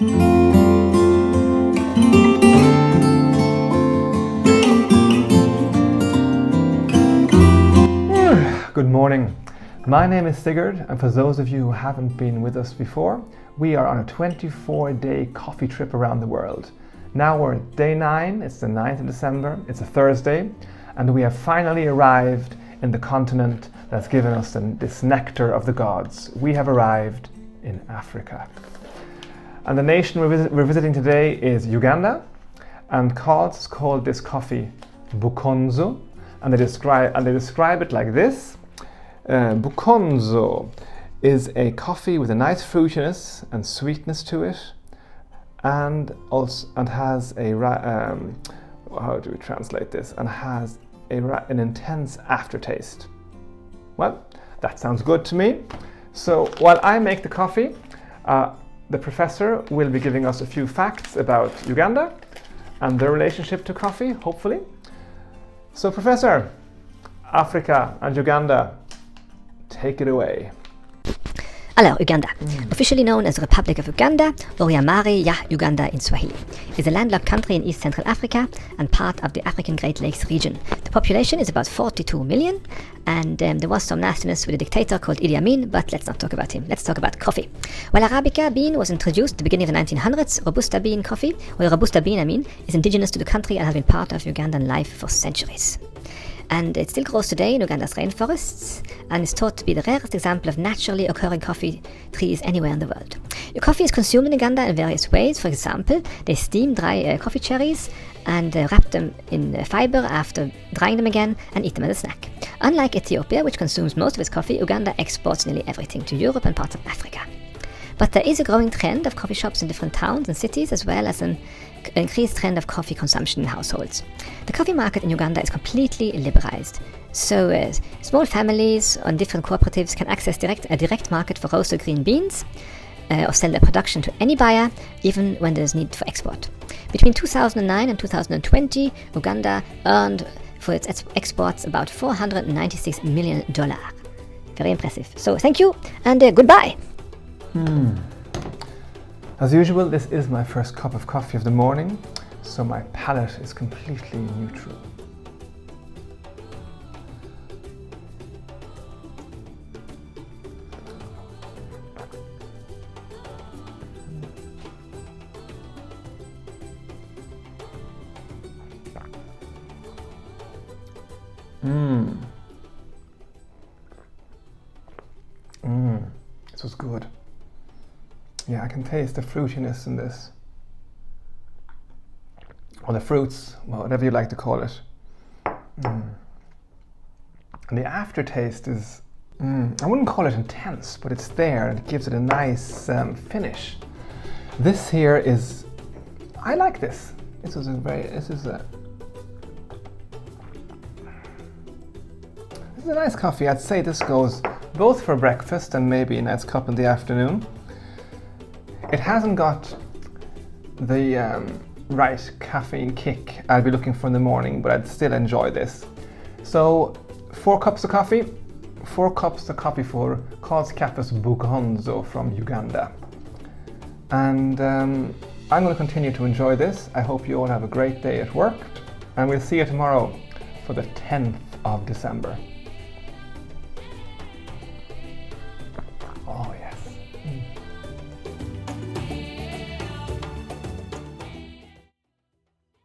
Good morning. My name is Sigurd, and for those of you who haven't been with us before, we are on a 24-day coffee trip around the world. Now we're at day 9, it's the 9th of December, it's a Thursday, and we have finally arrived in the continent that's given us this nectar of the gods. We have arrived in Africa. And the nation we're visiting today is Uganda, and called this coffee Bukonzo, and they describe it like this. Bukonzo is a coffee with a nice fruitiness and sweetness to it, and has a how do we translate this? And has an intense aftertaste. Well, that sounds good to me. So while I make the coffee, the professor will be giving us a few facts about Uganda and their relationship to coffee, hopefully. So Professor, Africa and Uganda, take it away. Alors, Uganda, officially known as the Republic of Uganda, or Yamari ya Uganda in Swahili, is a landlocked country in East Central Africa and part of the African Great Lakes region. The population is about 42 million, and there was some nastiness with a dictator called Idi Amin, but let's not talk about him. Let's talk about coffee. While Arabica bean was introduced at the beginning of the 1900s, Robusta bean coffee, or Robusta bean, is indigenous to the country and has been part of Ugandan life for centuries. And it still grows today in Uganda's rainforests and is thought to be the rarest example of naturally occurring coffee trees anywhere in the world. Your coffee is consumed in Uganda in various ways. For example, they steam dry coffee cherries and wrap them in fiber after drying them again and eat them as a snack. Unlike Ethiopia, which consumes most of its coffee, Uganda exports nearly everything to Europe and parts of Africa. But there is a growing trend of coffee shops in different towns and cities, as well as an increased trend of coffee consumption in households. The coffee market in Uganda is completely liberalized. So small families and different cooperatives can access a direct market for roasted green beans or sell their production to any buyer, even when there's need for export. Between 2009 and 2020, Uganda earned for its exports about $496 million. Very impressive. So thank you and goodbye. As usual, this is my first cup of coffee of the morning, so my palate is completely neutral. This was good. Yeah, I can taste the fruitiness in this. Or the fruits, well, whatever you like to call it. And the aftertaste is, I wouldn't call it intense, but it's there and it gives it a nice finish. This here is, I like this. This is a nice coffee. I'd say this goes both for breakfast and maybe a nice cup in the afternoon. It hasn't got the right caffeine kick I'd be looking for in the morning, but I'd still enjoy this. So 4 cups of coffee for Coscapus Bukonzo from Uganda. And I'm going to continue to enjoy this. I hope you all have a great day at work, and we'll see you tomorrow for the 10th of December.